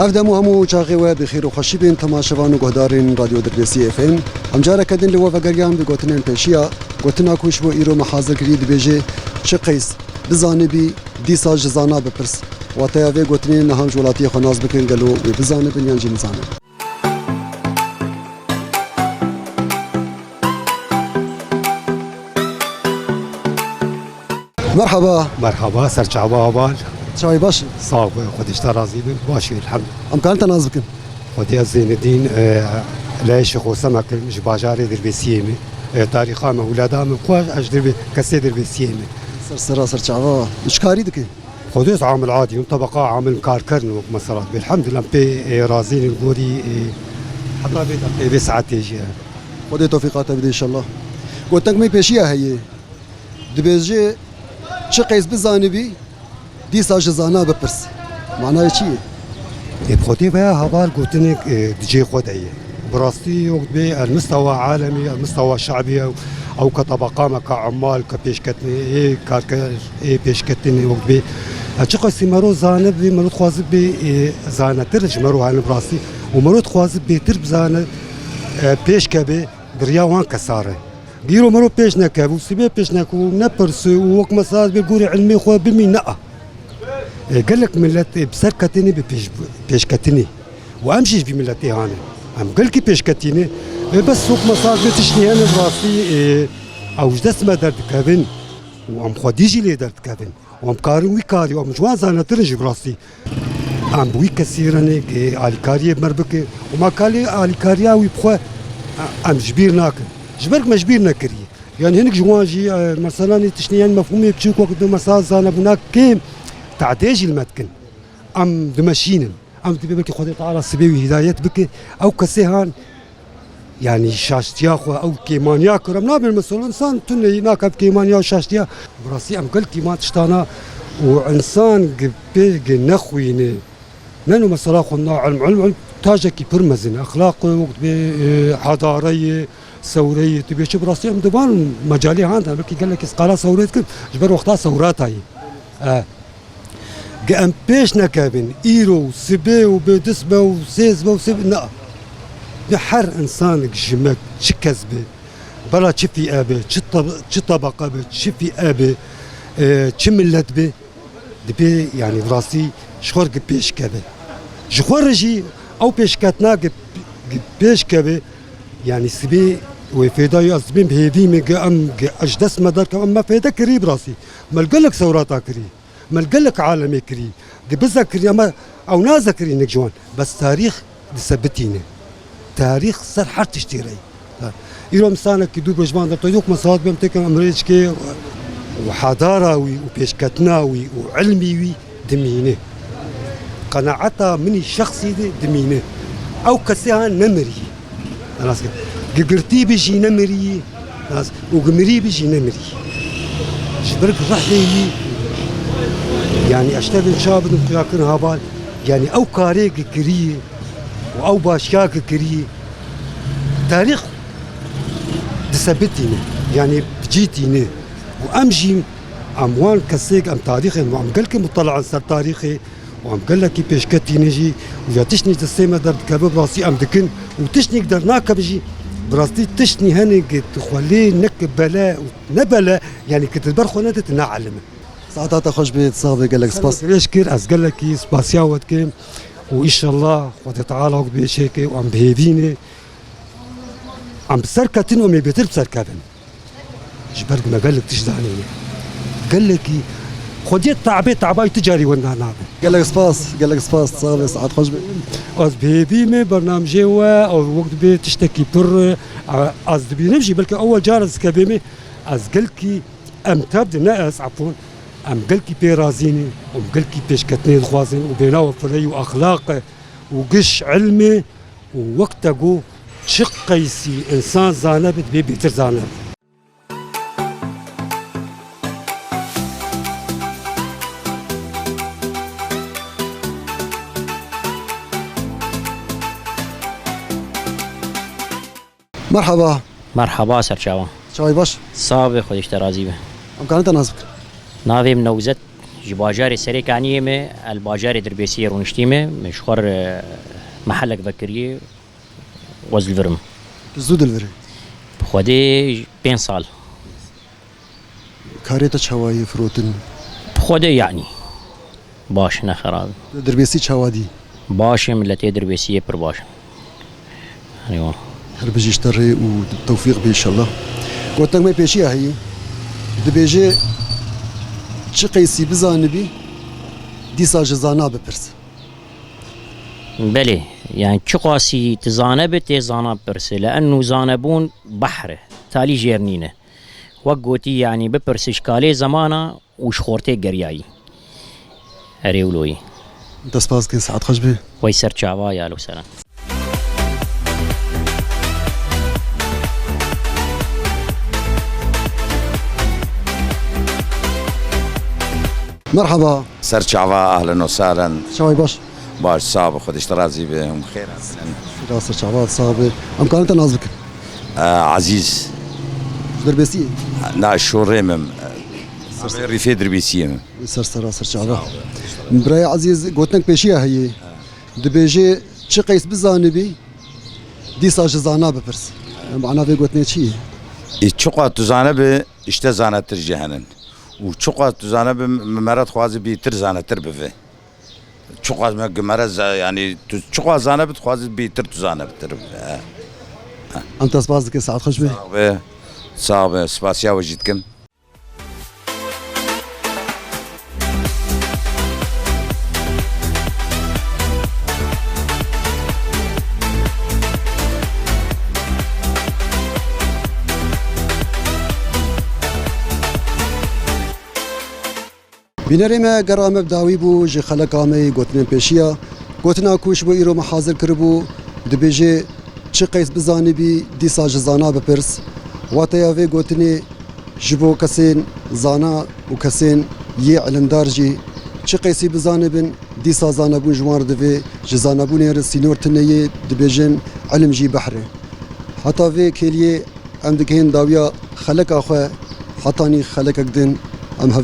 هفدمو همو چاقی و بخیر و خوشی بین تماشاوان و گهدارین رادیو دربیسی اف ام همجاره کدین لوا وگریان بگوتنین پیشیا گوتنا کوش بو ایرو محاضر کری دبیجه چه قیس بزانه بی دیسا جزانا بپرس و تیاوه گوتنین نهام جولاتی خوناز بکن گلو و بزانه بنیان جی نزانه. مرحبا سرچاوا بال شاي باش صعب خدش ترازي باشي الحمد امكان تناز بكن خدي زين الدين لايش خو سمك مش باجاري دربسيمي تاريخا مولادا من قواش اجدر كسي دربسيمي سر شعوا ايش كاري دكي خديس عامل عادي طبقه عامل كاركرن مثلا بالحمد لله بي رازين الغوري حتى بيت بساعتي خدي توفيقات بدي ان شاء الله قلت لك مي بيشيا هي دبيجي چه قيس بزاني بي دیسا جزانا بپرس معناه چیه؟ بخوتي بها هبال قلتلك دجي خدعية براستي وقت بي المستوى عالمي المستوى شعبي او كطبقة كعمال كبيشكتني كاركر بيشكتني وقت بي اتشقى سيمارو زانب بي مرود خوازب بي زانا ترج مرو هان براستي ومرود خوازب بي ترب زانا بيشكبي دريا وان كساره غيرو مرو بيش نكابو سيبي بيش نكو نبرسو ووك مساج بيقولي علمي خو بمي نقا قال لك ملت بسركتني بيشكتني وامشيش بملتي هاني ام قال كي بيشكتني بس سوق مساج بتشني انا براسي او جدس ما درت كابن وام خديجي لي درت كابن وام كاري ويكاري وام جواز انا ترجي براسي ام بوي كثيرا على كاري مربك وما كالي على كاريا ويبخوا ام جبير ناكل جبرك ما جبير ناكري يعني هناك جواجي مثلا تشنيان مفهومي بتشوك وقت مساج انا هناك كيم تعداجي المتكن ام دمشينن ام تبي بك خدي تعالى سبيوي هدايات بك او كسيهان يعني شاشتياخو او كيمانيا كرم نابل مثلا انسان تني هناك بكيمانيا وشاشتيا براسي ام قلتي ما تشتانا وانسان قبيق نخويني نانو مثلا خلنا علم تاجكي برمزن اخلاق وقت بحضاريه ثوريه تبي شو براسي ام دبان مجالي عندها بكي قال لك اسقالا ثورتك جبر وقتها ثورات هاي قام بيش نكابن ايرو سبي وبدسبه وسيزبه وسب لا بحر انسان جمك شكزبه بلا تشفي ابي طبقه تشفي ابي تشملت به دبي يعني براسي شخور بيش كابه جخورجي او بيش كاتنا بيش كابه يعني سبي وفيدا يزبين بهيفي ميجا ام اجدس مدار كم ما فيدا كري براسي ما لك ثورات كري ما لك عالمي كري دي بذكر ما او نذكر انك جوان بس تاريخ ثبتيني تاريخ صار حر تشتري يوم مسانك كدو بجوان ده طيوك مساعد بمتك امريكي وحضاره وبيشكتناوي وعلمي دمينه قناعتها مني شخصي دمينه او كسيها نمري خلاص قرتي بيجي نمري خلاص وقمري بيجي نمري جبرك رحلي يعني اشتغل شابد وكاكن هابال يعني او كاريك كري او باشياك كري تاريخ تثبتيني يعني بجيتيني وامشي اموال كسيك ام تاريخي ام قالك مطلع على تاريخي وعم قال لك كيفاش كتي نجي ويا تشني تسمى درت كباب راسي ام دكن وتشني قدرناك بجي براستي تشني هاني تخلي نك بلاء نبلا يعني كنت برخو تنعلم ساعات خوش بيت صاحبي قال لك سباس ليش كير از قال لك سباسيا ودكم وان شاء الله خد تعالى وقت بيشيك وعم بهيفيني عم بسركتن ومي بيتر بسركتن جبرك ما قال لك تشدعني قال لك خديت تعباي تجاري وانا نعم قال لك سباس صاحبي ساعات خوش بيت از بهيفي مي برنامج او وقت بتشتكي بر از بنمشي بلكي اول جارس كبيمي از قال لك ام تبدا ناس عفوا ام قلكي بيرازيني ام قلكي بيشكتني الخوازن وبيناو فري واخلاق وقش علمي ووقتها شقيسي انسان زانبت بيتر زانب مرحبا سرچاوا شاي باش صابي خودش ترازي به امكانتا نازك ناوي منوزت جباجاري سريك عنيمة الباجاري دربيسية رونشتيمة مشخور محلك ذكرية وزل فرم زود الفري بخودي 5 سال كاريتا شواي فروتن بخودي يعني باش نخراب دربيسي شوادي باش ملتي دربيسية بر باش ايوه هر بجيشتري والتوفيق بإن شاء الله قلت لك ما بيشيها هي دبيجي چه قيسي بزانبي دي ساجزانا بپرس بله يعني چقاسي تزانبت زانا برس لأنه زانبون بحره تالي جيرنينه وقوتي يعني بپرس اشكالي زمانا وشخورتي قرياي هريولوي انت سباس كن ساعات خشبه ويسر چاوا يا لو سلام مرحبا سرچاوا اهلا وسهلا شواي باش باش صعب خودش ترازي بهم خير راسر شعبات صعبة ام كانت نازبك عزيز دربيسي نا شو ريمم ريفي دربيسيم سر راسر شعبات براي عزيز قلت لك بيشيها هي دبيجي چه قيس بزانبي دي ساجزانا بپرس معنا في قلت لك شي چوقا تزانه به işte zanettir cehennem و چوقا تزانه به مرات خوازي بيتر zanettir به چوقا مرات يعني چوقا زانه بتخوازي بيتر تزانه بتر انت سباس كن ساعات خشبه صعب سباسيا وجدكم بینری ما گرامه بداوی بو جی خلق آمی گوتنین پیشیا گوتنا کوش بو ایرو محاضر کربو دبیجه چه قیس بزانی بی دی ساج زانا بپرس واتیا وی گوتنی جبو کسین زانا و کسین یه علمدار جی چه قیسی بزانی بن دی سازانا بون جوار دوی جزانا بون یر سینور تنیه دبیجن علم جی بحره حتی وی کلیه ام دکهین داویا خلق آخواه حتانی خلق اکدن ام هفدو